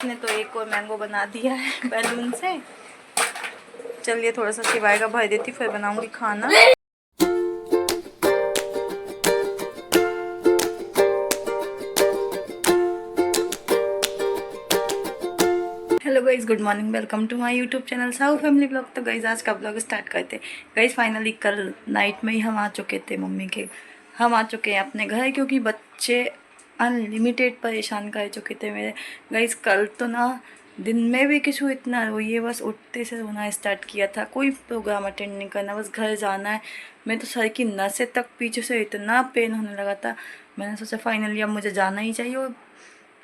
ने तो एक और मैंगो बना दिया है बैलून से। चलिए थोड़ा सा सिवाय का भर देती, फिर बनाऊंगी खाना। Hello guys, good morning, welcome to my YouTube channel Sahu family vlog. तो गाइज आज का ब्लॉग स्टार्ट करते। गाइज फाइनली कल नाइट में ही हम आ चुके थे, हम आ चुके हैं अपने घर, क्योंकि बच्चे अनलिमिटेड परेशान कर चुके थे मेरे। गाइज कल तो ना दिन में भी किसी इतना रोइए, बस उठते से रोना स्टार्ट किया था। कोई प्रोग्राम अटेंड नहीं करना, बस घर जाना है। मैं तो सर की नसें तक पीछे से इतना पेन होने लगा था। मैंने सोचा फाइनली अब मुझे जाना ही चाहिए। और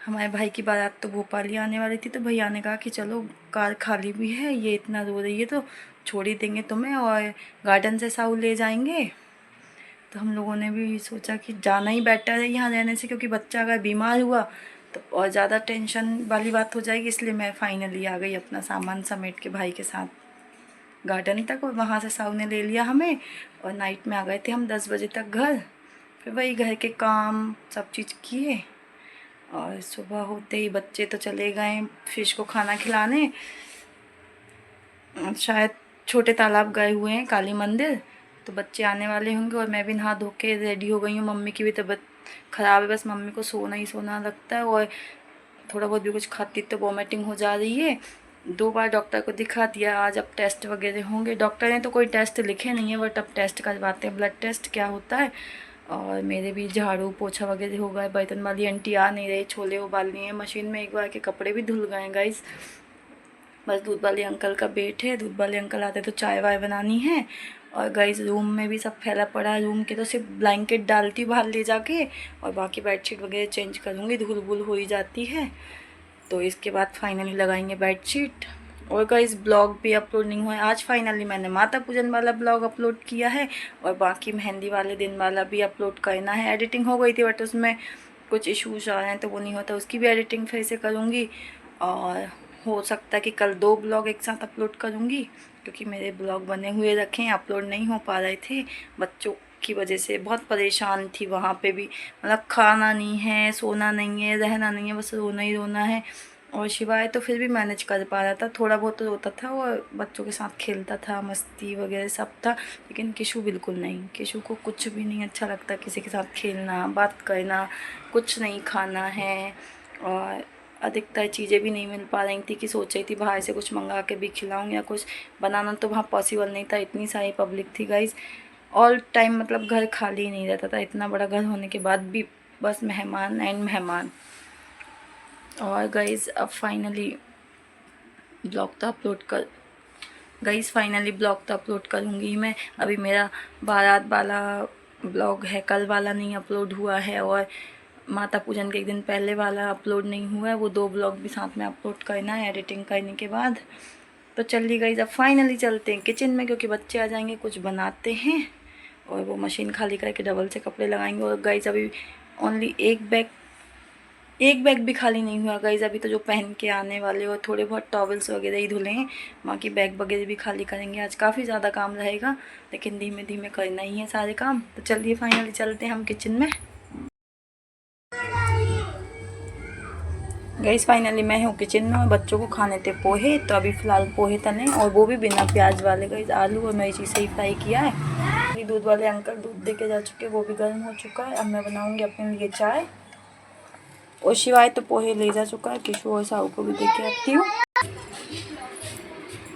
हमारे भाई की बारात तो भोपाल ही आने वाली थी, तो भैया ने कहा कि चलो कार खाली भी है, ये इतना रो रही है तो छोड़ ही देंगे तुम्हें और गार्डन से साहू ले जाएंगे। तो हम लोगों ने भी सोचा कि जाना ही बेटर है यहाँ रहने से, क्योंकि बच्चा अगर बीमार हुआ तो और ज़्यादा टेंशन वाली बात हो जाएगी। इसलिए मैं फाइनली आ गई अपना सामान समेट के भाई के साथ गार्डन तक, और वहाँ से साहू ने ले लिया हमें। और नाइट में आ गए थे हम 10 बजे तक घर। फिर वही घर के काम सब चीज़ किए, और सुबह होते ही बच्चे तो चले गए फिश को खाना खिलाने। शायद छोटे तालाब गए हुए हैं काली मंदिर, तो बच्चे आने वाले होंगे। और मैं भी नहा धो के रेडी हो गई हूँ। मम्मी की भी तबीयत ख़राब है, बस मम्मी को सोना ही सोना लगता है, और थोड़ा बहुत भी कुछ खाती तो वॉमिटिंग हो जा रही है। 2 बार डॉक्टर को दिखा दिया, आज अब टेस्ट वगैरह होंगे। डॉक्टर ने तो कोई टेस्ट लिखे नहीं है, बट अब टेस्ट करवाते हैं, ब्लड टेस्ट क्या होता है। और मेरे भी झाड़ू पोछा वगैरह हो गए। बर्तन वाली आंटी आ नहीं रही, छोले उबालनी है मशीन में, एक बार के कपड़े भी धुल गए गाइस। बस दूध वाले अंकल का वेट है, दूध वाले अंकल आते तो चाय वाय बनानी है। और गाइस रूम में भी सब फैला पड़ा है, रूम के तो सिर्फ ब्लैंकेट डालती हूँ बाहर ले जाके, और बाकी बेडशीट वगैरह चेंज करूँगी, धूल भूल हो ही जाती है। तो इसके बाद फाइनली लगाएंगे बेडशीट। और गाइस ब्लॉग भी अपलोड नहीं हुआ है। आज फाइनली मैंने माता पूजन वाला ब्लॉग अपलोड किया है, और बाकी मेहंदी वाले दिन वाला भी अपलोड करना है। एडिटिंग हो गई थी, बट उसमें कुछ इश्यूज आ रहे हैं तो वो नहीं होता, उसकी भी एडिटिंग फिर से करूँगी। और हो सकता है कि कल 2 ब्लॉग एक साथ अपलोड करूँगी, क्योंकि मेरे ब्लॉग बने हुए रखे हैं, अपलोड नहीं हो पा रहे थे बच्चों की वजह से। बहुत परेशान थी वहाँ पे भी, मतलब खाना नहीं है, सोना नहीं है, रहना नहीं है, बस रोना ही रोना है। और शिवाय तो फिर भी मैनेज कर पा रहा था, थोड़ा बहुत तो रोता था और बच्चों के साथ खेलता था, मस्ती वगैरह सब था। लेकिन किशु बिल्कुल नहीं, किशु को कुछ भी नहीं अच्छा लगता, किसी के साथ खेलना, बात करना, कुछ नहीं खाना है। और अधिकतर चीज़ें भी नहीं मिल पा रही थी कि सोच रही थी बाहर से कुछ मंगा के भी खिलाऊँ या कुछ बनाना, तो वहाँ पॉसिबल नहीं था, इतनी सारी पब्लिक थी गाइज। ऑल टाइम मतलब घर खाली नहीं रहता था, इतना बड़ा घर होने के बाद भी बस मेहमान एंड मेहमान। और गाइज अब फाइनली ब्लॉग तो अपलोड कर फाइनली ब्लॉग तो अपलोड करूँगी मैं। अभी मेरा बारात वाला ब्लॉग है, कल वाला नहीं अपलोड हुआ है, और माता पूजन के एक दिन पहले वाला अपलोड नहीं हुआ है। वो 2 ब्लॉग भी साथ में अपलोड करना है एडिटिंग करने के बाद। तो चलिए गाइज अब फाइनली चलते हैं किचन में, क्योंकि बच्चे आ जाएंगे, कुछ बनाते हैं। और वो मशीन खाली करके डबल से कपड़े लगाएंगे। और गाइज अभी ओनली एक बैग भी खाली नहीं हुआ गाइज अभी, तो जो पहन के आने वाले और थोड़े बहुत टॉवल्स वगैरह ही धुले हैं, बाकी बैग वगैरह भी खाली करेंगे। आज काफ़ी ज़्यादा काम रहेगा, लेकिन धीमे धीमे करना ही है सारे काम। तो चलिए फाइनली चलते हैं हम किचन में। गाइस फाइनली मैं हूँ किचन में, और बच्चों को खाने थे पोहे, तो अभी फ़िलहाल पोहे तने, और वो भी बिना प्याज वाले। गाइस आलू और मिर्ची से ही फ्राई किया है। दूध वाले अंकल दूध दे के जा चुके, वो भी गर्म हो चुका है। अब मैं बनाऊँगी अपने लिए चाय, और शिवाय तो पोहे ले जा चुका है, किशु और साहू को भी दे के आती हूँ।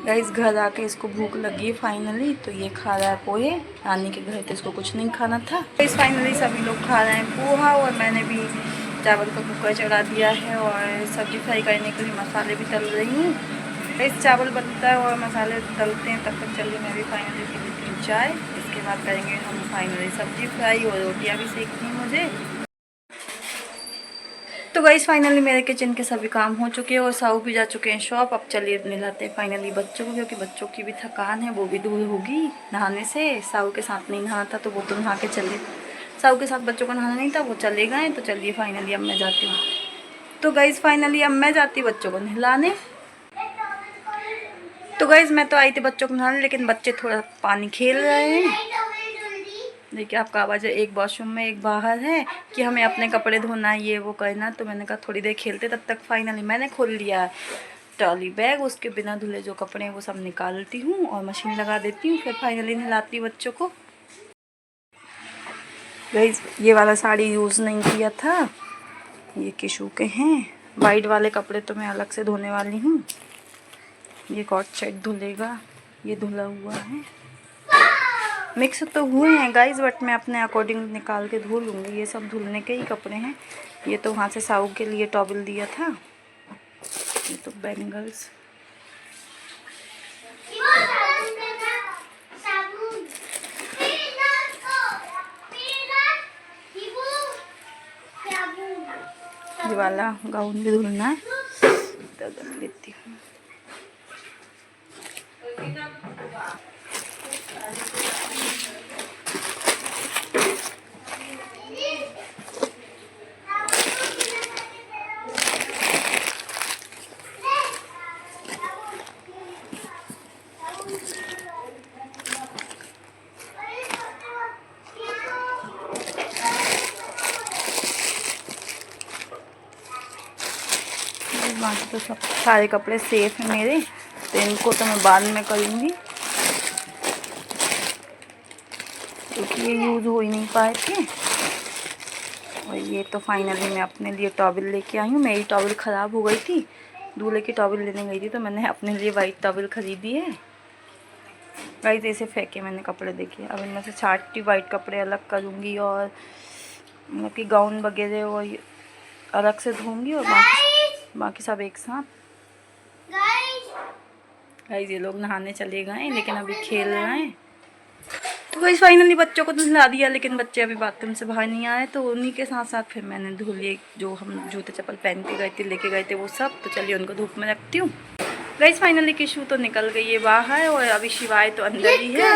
गाइस घर आके इसको भूख लगी फाइनली, तो ये खा रहा है पोहे। नानी के घर तो इसको कुछ नहीं खाना था। गाइस फाइनली सभी लोग खा रहे हैं पोहा, और मैंने भी चावल का कुकर चढ़ा दिया है, और सब्जी फ्राई करने के लिए मसाले भी तल रही हूँ। गाइस चावल बनता है और मसाले तलते हैं, तब तक चलिए मैं भी फाइनली पी लेती हूँ चाय। इसके बाद करेंगे हम फाइनली सब्जी फ्राई, और रोटियाँ भी सेकनी है मुझे। तो गाइस फाइनली मेरे किचन के सभी काम हो चुके हैं, और साहू भी जा चुके हैं शॉप। अब चलिए मिलाते हैं फाइनली बच्चों को, क्योंकि बच्चों की भी थकान है, वो भी दूर होगी नहाने से। साहू के साथ नहीं नहाना था, तो वो तो नहा के चले, साहू के साथ बच्चों को नहाना नहीं था, वो चले गए। तो चलिए फाइनली अब मैं जाती हूँ। तो गाइस फाइनली अब मैं जाती हूँ बच्चों को नहलाने। तो गाइस मैं तो आई थी बच्चों को नहलाने, लेकिन बच्चे थोड़ा पानी खेल रहे हैं, देखिए आपका आवाज़ है, एक वॉशरूम में एक बाहर है कि हमें अपने कपड़े धोना ये वो करना। तो मैंने कहा थोड़ी देर खेलते, तब तक फाइनली मैंने खोल लिया ट्रॉली बैग। उसके बिना धुले जो कपड़े हैं वो सब निकालती हूँ और मशीन लगा देती हूँ, फिर फाइनली नहलाती हूँ बच्चों को। गाइस ये वाला साड़ी यूज़ नहीं किया था, ये किशू के हैं। वाइट वाले कपड़े तो मैं अलग से धोने वाली हूँ। ये कॉट सेट धुलेगा, ये धुला हुआ है। मिक्स तो हुए हैं गाइस, बट मैं अपने अकॉर्डिंग निकाल के धो लूँगी। ये सब धुलने के ही कपड़े हैं। ये तो वहाँ से साहू के लिए टॉवल दिया था। ये तो बैंगल्स। ये वाला गाउन भी धुलना है, तो धुल लेती हूँ। बाकी तो सब सारे कपड़े सेफ हैं मेरे, तो इनको तो मैं बाद में करूँगी क्योंकि ये यूज़ हो ही नहीं पाए थे। और ये तो फाइनली मैं अपने लिए टॉवल लेके आई हूँ। मेरी टॉवल ख़राब हो गई थी, दूल्हे की टॉवल लेने गई थी, तो मैंने अपने लिए वाइट टॉवल ख़रीदी है। गाइस ऐसे फेंके मैंने कपड़े, देखिए। अब इनमें से छाटी वाइट कपड़े अलग करूँगी और मतलब कि गाउन वगैरह और अलग से धोऊँगी और बाकी सब एक साथ। गाइस ये लोग नहाने चले गए हैं लेकिन अभी खेल रहे हैं। तो गाइस फाइनली बच्चों को तो नहला दिया, लेकिन बच्चे अभी बाथरूम से बाहर नहीं आए, तो उन्हीं के साथ साथ फिर मैंने धो लिए जो हम जूते चप्पल पहन के गए थे, लेके गए थे वो सब। तो चलिए उनको धूप में रखती हूँ। गाइस फाइनली किशू तो निकल गई है बाहर और अभी शिवाय तो अंदर ही है।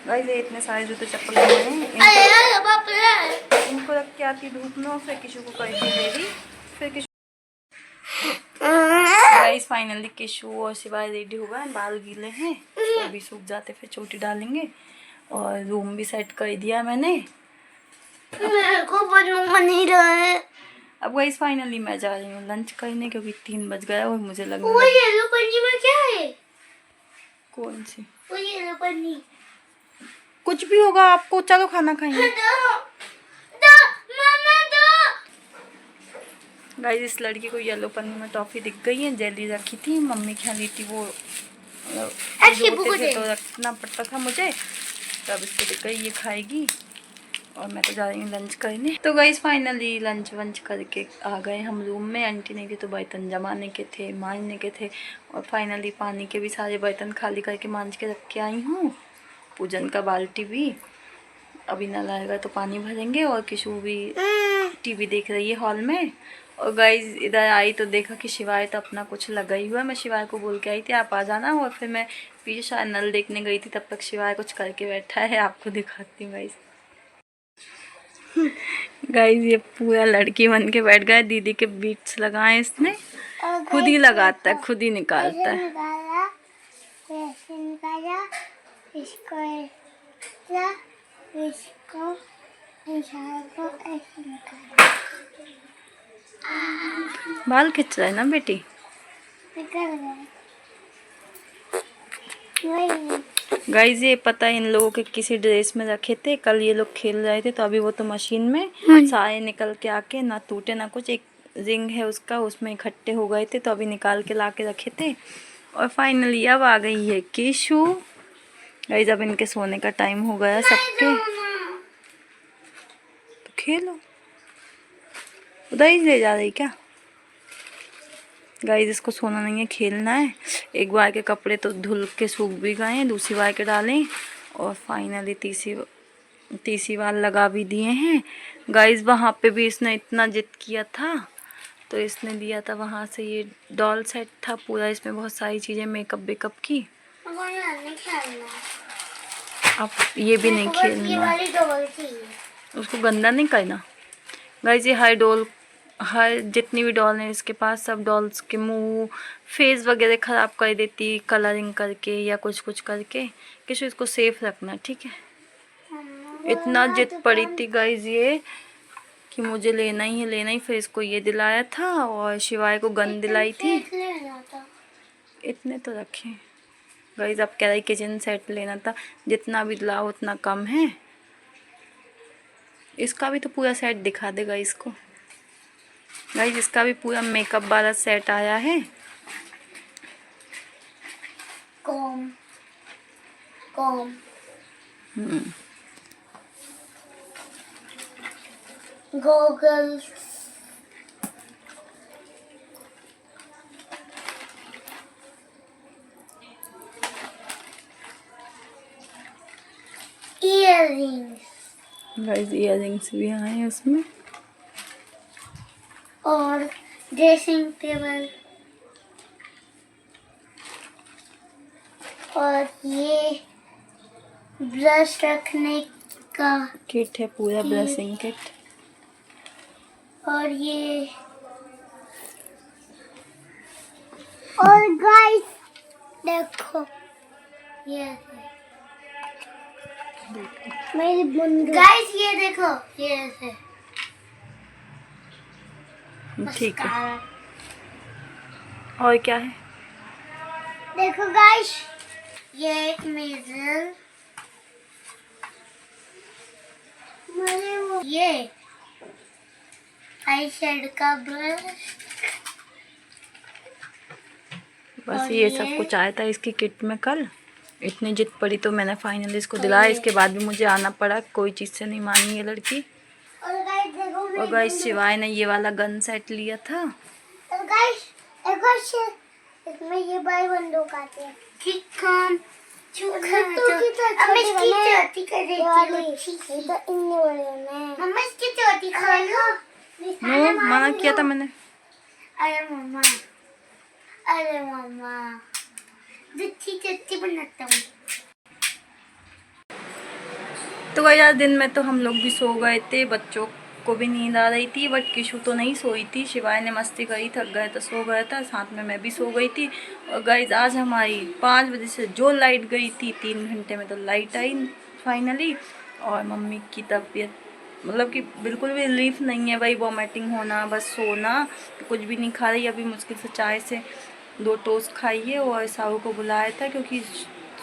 गाइस ये इतने सारे जूते चप्पल हैं, इनको रख के आती धूप में, फिर किशू को करती रेडी। फिर किशू गाइस फाइनली किशू और शिवाय रेडी हो गए। बाल गीले हैं तो अभी सूख जाते फिर चोटी डालेंगे। और रूम भी सेट कर दिया मैंने। मेरे को बनूंगा नहीं रहा है। अब गाइस फाइनली मैं जा रही हूँ लंच करने क्योंकि 3 बज गया और मुझे लग रहा है। येलो पन्नी में क्या है? कौन सी? वो येलो पन्नी। कुछ भी होगा आपको, चलो खाना खाएंगे। गाइस इस लड़की को येलो पन्नी में टॉफी दिख गई है, जेली रखी थी, मम्मी खा ली थी, वो तो रखना पड़ता था मुझे, तब इसको दिख गई ये खाएगी। और मैं तो जा रही हूँ लंच करने। तो गाइस फाइनली लंच वंच करके आ गए हम रूम में। आंटी नहीं थी तो बर्तन जमाने के थे, मांजने के थे, और फाइनली पानी के भी सारे बर्तन खाली करके मांज के रख के आई हूँ। पूजन का बाल्टी भी अभी नल आएगा तो पानी भरेंगे। और किशू भी टीवी देख रही है हॉल में। और गाइस इधर आई तो देखा कि शिवाय तो अपना कुछ लगा ही हुआ। मैं शिवाय को बोल के आई थी आप आ जाना, और फिर मैं पीछे शायद नल देखने गई थी, तब तक शिवाय कुछ करके बैठा है। आपको दिखाती हूँ गाइस। गाइस ये पूरा लड़की बन के बैठ गया। दीदी के बीट्स लगाए इसने, खुद ही लगाता है, खुद ही निकालता है। बाल खिंच रहा है ना बेटी। गाइस ये पता है इन लोगों के किसी ड्रेस में रखे थे, कल ये लोग खेल रहे थे तो अभी वो तो मशीन में सारे निकल के आके ना टूटे ना कुछ। एक रिंग है उसका, उसमें इकट्ठे हो गए थे तो अभी निकाल के ला के रखे थे। और फाइनली अब आ गई है किशू। गाइस अब इनके सोने का टाइम हो गया सबके, तो खेलो। उधर ही ले जा रही क्या? गाइस इसको सोना नहीं है, खेलना है। एक बार के कपड़े तो धुल के सूख भी गए हैं, दूसरी बार के डालें। और फाइनली तीसरी बार लगा भी दिए हैं। गाइस वहाँ पे भी इसने इतना जिद किया था तो इसने दिया था वहाँ से ये डॉल सेट था पूरा, इसमें बहुत सारी चीज़ें मेकअप वेकअप की। अब ये भी नहीं खेलना, उसको गंदा नहीं करना। गाइस ये हर जितनी भी डॉल है इसके पास, सब डॉल्स के मुंह फेस वगैरह ख़राब कर देती कलरिंग करके या कुछ करके। किसी इसको सेफ रखना, ठीक है। इतना जिद पड़ी थी गाइज ये कि मुझे लेना ही है लेना ही, फिर इसको ये दिलाया था और शिवाय को गन दिलाई थी। इतने तो रखे गाइज। अब कह रही किचन सेट लेना था, जितना भी दिलाओ उतना कम है। इसका भी तो पूरा सेट दिखा देगा इसको गाइज। इसका भी पूरा मेकअप वाला सेट आया है। Com com goggles, earrings guys earrings भी आए हैं उसमें, और ड्रेसिंग टेबल, और ये ब्रश रखने का किट है पूरा, ब्रशिंग किट। और ये, और गाइस देखो ये मेरी बंद, गाइस ये देखो ये ऐसे। ठीक है, और क्या है? देखो गाइस ये एक मिरर, ये आई शेड का ब्रश, बस ये सब कुछ आया था इसकी किट में कल। इतनी जिद पड़ी तो मैंने फाइनली इसको दिलाया। इसके बाद भी मुझे आना पड़ा, कोई चीज़ से नहीं मानी ये लड़की। और गाइस शिवाय ने ये वाला गन सेट लिया था। और गाइस एक और इसमें ये बड़ी बंदूक आती है, किकम नो मना किया था मैंने। अरे मम्मा बनाता हूँ। तो भाई यार दिन में तो हम लोग भी सो गए थे, बच्चों को भी नींद आ रही थी, बट किशु तो नहीं सोई थी। शिवाय ने मस्ती करी, थक गए तो सो गया था, साथ में मैं भी सो गई थी। और गाइज आज हमारी 5 बजे से जो लाइट गई थी 3 घंटे में तो लाइट आई फाइनली। और मम्मी की तबीयत मतलब कि बिल्कुल भी रिलीफ नहीं है भाई, वॉमिटिंग होना, बस सोना, तो कुछ भी नहीं खा रही। अभी मुश्किल से चाय से 2 टोस्ट खाई है और साहू को बुलाया था क्योंकि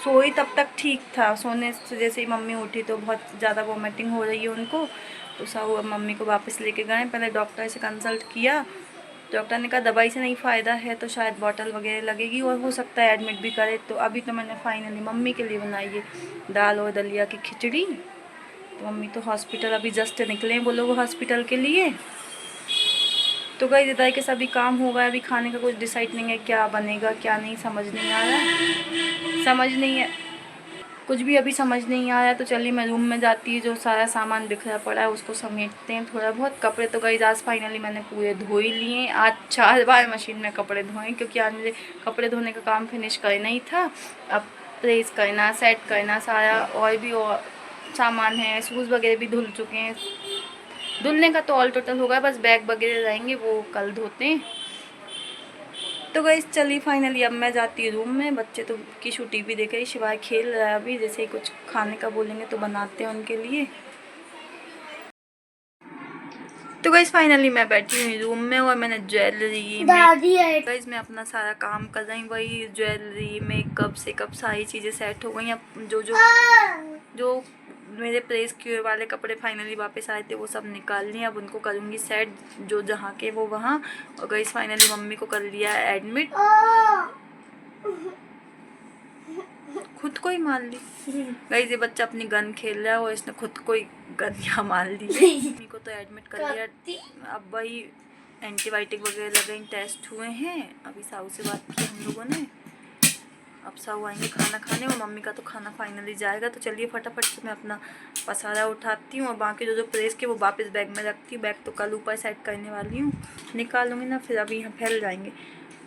सोई तब तक ठीक था। सोने से जैसे ही मम्मी उठी तो बहुत ज़्यादा वॉमिटिंग हो रही है उनको, तो साहू अब मम्मी को वापस लेके गए। पहले डॉक्टर से कंसल्ट किया, डॉक्टर ने कहा दवाई से नहीं फ़ायदा है तो शायद बॉटल वगैरह लगेगी और हो सकता है एडमिट भी करे। तो अभी तो मैंने फाइनली मम्मी के लिए बनाई है दाल और दलिया की खिचड़ी। तो मम्मी तो हॉस्पिटल अभी जस्ट निकले हैं वो लोग हॉस्पिटल के लिए। तो गई इधर के सभी काम हो गए, अभी खाने का कुछ डिसाइड नहीं है क्या बनेगा क्या नहीं, समझ नहीं आ रहा, समझ नहीं है कुछ भी अभी समझ नहीं आया। तो चलिए मैं रूम में जाती है, जो सारा सामान बिखरा पड़ा है उसको समेटते हैं थोड़ा बहुत। कपड़े तो गई आज फाइनली मैंने पूरे धो ही लिए। आज 4 बार मशीन में कपड़े धोए क्योंकि आज मुझे कपड़े धोने का काम फिनिश करना ही था। अब प्रेस करना, सेट करना, सारा और भी और सामान है, शूज़ वगैरह भी धुल चुके हैं। धुलने का तो ऑल टोटल होगा, बस बैग वगैरह रहेंगे वो कल धोते हैं। तो गाइस चलिए फाइनली अब मैं जाती हूँ रूम में। बच्चे तो की छुट्टी भी देख रही, शिवाय खेल रहा है अभी, जैसे ही कुछ खाने का बोलेंगे तो बनाते हैं उनके लिए। तो गाइस फाइनली मैं बैठी हुई रूम में और मैंने ज्वेलरी गाइस मैं अपना सारा काम कर रही हूँ, वही ज्वेलरी मेकअप सेकअप सारी चीज़ें सेट हो गई। अब जो मेरे प्रेस किए वाले कपड़े फाइनली वापस आए थे वो सब निकाल लिए, अब उनको करूँगी सेट, जो जहाँ के वो वहाँ। और गाइस फाइनली मम्मी को कर लिया एडमिट, खुद को ही मार ली। गाइस ये बच्चा अपनी गन खेल रहा है और इसने खुद को ही गन यहाँ मार ली। मम्मी को तो एडमिट कर लिया, अब वही एंटीबायोटिक वगैरह लगे, टेस्ट हुए हैं। अभी साहू से बात की हम लोगों ने, अब साहू आएंगे खाना खाने और मम्मी का तो खाना फाइनली जाएगा। तो चलिए फटाफट से मैं अपना पसारा उठाती हूँ और बाकी जो प्रेस के वो वापस बैग में रखती हूँ। बैग तो कल ऊपर सेट करने वाली हूँ, निकालूंगी ना फिर अभी यहाँ फैल जाएंगे।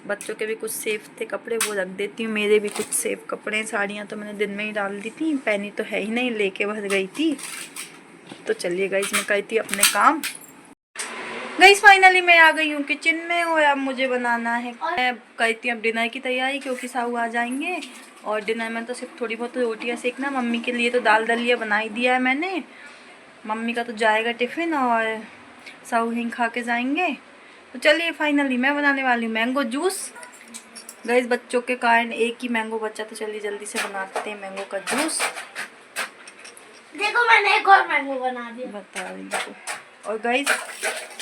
बच्चों के भी कुछ सेफ थे कपड़े वो रख देती हूँ, मेरे भी कुछ सेफ कपड़े हैं। साड़ियाँ तो मैंने दिन में ही डाल दी थी, पहनी तो है ही नहीं, लेके भर गई थी। तो चलिए गाइस मैं करती हूँ अपने काम। गाइस फाइनली मैं आ गई हूँ किचन में और अब मुझे बनाना है, मैं करती हूँ अब डिनर की तैयारी क्योंकि साहू आ जाएंगे और डिनर में तो सिर्फ थोड़ी बहुत रोटियाँ सेकना। मम्मी के लिए तो दाल दलिया बना ही दिया है मैंने। मम्मी का तो जाएगा टिफ़िन और साहू हिंग खा के जाएंगे। तो चलिए फाइनली मैं बनाने वाली हूँ मैंगो जूस। गाइस बच्चों के कारण एक ही मैंगो बचा, तो चलिए जल्दी से बनाते हैं मैंगो का जूस। देखो मैंने एक और मैंगो बना दिया। बता रही हूँ। और गाइस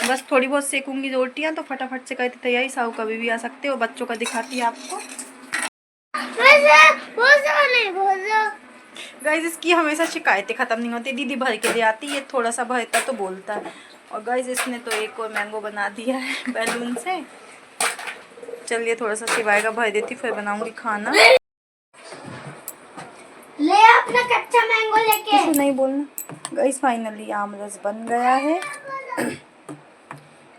बस थोड़ी बहुत सेकूंगी रोटियाँ, तो फटाफट से करती तैयारी। साहू कभी भी आ सकते हो। बच्चों का दिखाती है आपको। गाइस इसकी हमेशा शिकायतें ख़त्म नहीं होती। दीदी भर के ले आती है, थोड़ा सा भरता तो बोलता है। और गाइस इसने तो एक और मैंगो बना दिया है बैलून से। चलिए थोड़ा सा सिवाय का भर देती, फिर बनाऊंगी खाना। ले अपना कच्चा मैंगो लेके। कुछ नहीं बोलना। गाइस फाइनली आमरस बन गया है।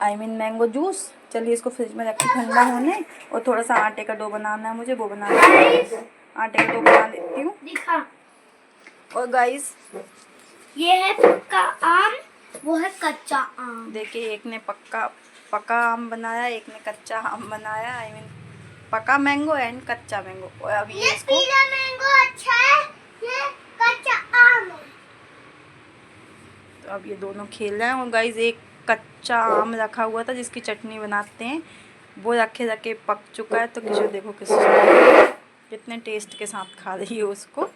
I mean mango juice. चलिए इसको फ्रिज में रखी ठंडा होने। और थोड़ा सा आटे का डो बनाना है मुझे, वो बना लेती हूँ। आटे का डो बना लेती हूँ। दिखा। और गाइस ये है पक्का आम, वो है कच्चा आम। देखिए एक ने पक्का आम बनाया, एक ने कच्चा आम बनाया। आई मीन पका मैंगो एंड कच्चा मैंगो। और अब ये इसको पीला मैंगो अच्छा है, ये कच्चा आम है। तो अब ये दोनों खेल रहे हैं। और गाइस एक कच्चा आम रखा हुआ था जिसकी चटनी बनाते हैं, वो रखे रखे पक चुका है। तो किशोर देखो कितने टेस्ट के साथ खा रही है उसको।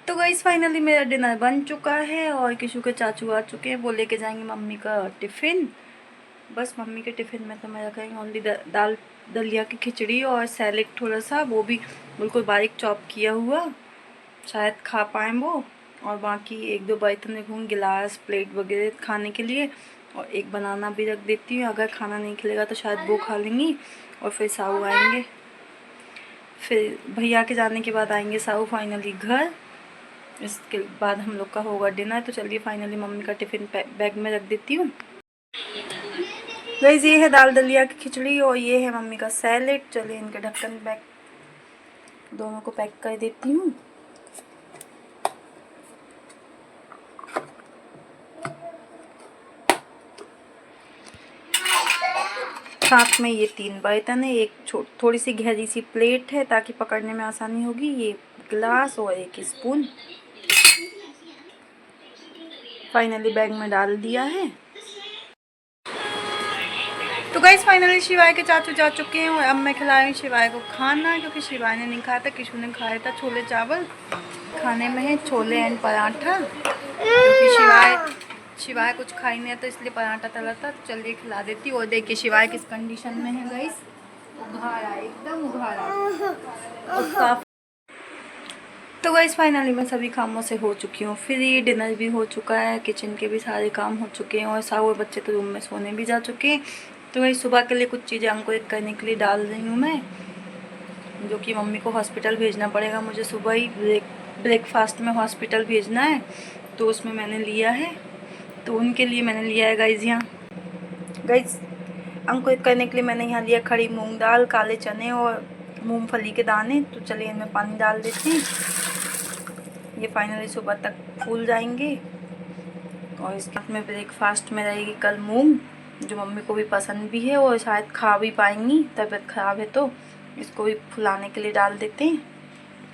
तो गाइस फाइनली मेरा डिनर बन चुका है और किशु के चाचू आ चुके हैं। वो लेके जाएंगे मम्मी का टिफ़िन। बस मम्मी के टिफ़िन में तो मैं रखेंगे ओनली दाल दलिया की खिचड़ी और सैलेड थोड़ा सा, वो भी बिल्कुल बारीक चॉप किया हुआ, शायद खा पाएँ वो। और बाकी एक दो बर्तन रखूँगी, गिलास प्लेट वगैरह खाने के लिए। और एक बनाना भी रख देती हूँ, अगर खाना नहीं खिलेगा तो शायद वो खा लेंगी। और फिर साहू आएंगे, फिर भैया के जाने के बाद आएंगे साहू फाइनली घर। इसके बाद हम लोग का होगा डिनर। तो चलिए फाइनली मम्मी का टिफ़िन बैग में रख देती हूँ। गाइस ये है दाल दलिया की खिचड़ी और ये है मम्मी का सैलेड। चलिए इनके ढक्कन पैक दोनों को पैक कर देती हूँ। साथ में ये 3 बर्तन है, एक थोड़ी सी गहरी सी प्लेट है ताकि पकड़ने में आसानी होगी, ये ग्लास और एक स्पून। फाइनली बैग में डाल दिया है। तो गाइस फाइनली शिवाय के चाचू जा चुके हैं और अब मैं खिला रही हूँ शिवाय को खाना, क्योंकि शिवाय ने नहीं खाया था, किशु ने खाया था। छोले चावल खाने में है, छोले एंड पराठा, क्योंकि शिवाय कुछ खाई नहीं है तो इसलिए पराठा तला था। तो चलिए खिला देती हूँ। और देखिए शिवाय किस कंडीशन में है गाइस, उघाड़ा एकदम उघाड़ा। तो गाइस फाइनली मैं सभी कामों से हो चुकी हूँ फ्री। डिनर भी हो चुका है, किचन के भी सारे काम हो चुके हैं और साहू और बच्चे तो रूम में सोने भी जा चुके हैं। तो गाइस सुबह के लिए कुछ चीज़ें अंकुरित करने के लिए डाल रही हूँ मैं, जो कि मम्मी को हॉस्पिटल भेजना पड़ेगा मुझे। सुबह ही ब्रेकफास्ट में हॉस्पिटल भेजना है, तो उसमें मैंने लिया है। तो उनके लिए मैंने लिया है गाइस यहाँ। गाइस अंकुरित करने के लिए मैंने यहाँ लिया खड़ी मूंग दाल, काले चने और मूंगफली के दाने। तो चलिए इनमें पानी डाल देते हैं। ये फाइनली सुबह तक फूल जाएंगे। और इसके साथ में ब्रेकफास्ट में रहेगी कल मूंग, जो मम्मी को भी पसंद भी है और शायद खा भी पाएंगी, तबीयत ख़राब है तो इसको भी फुलाने के लिए डाल देते हैं।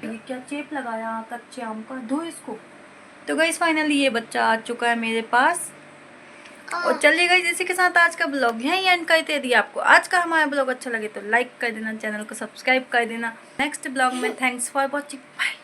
ये क्या चेप लगाया कच्चे आम का, धो इसको। तो गाइस फाइनली ये बच्चा आ चुका है मेरे पास। और चलिए गाइस इसी के साथ आज का ब्लॉग यहीं एंड करते। यदि आपको आज का हमारा ब्लॉग अच्छा लगे तो लाइक कर देना, चैनल को सब्सक्राइब कर देना। नेक्स्ट ब्लॉग में थैंक्स फॉर वॉचिंग, बाय।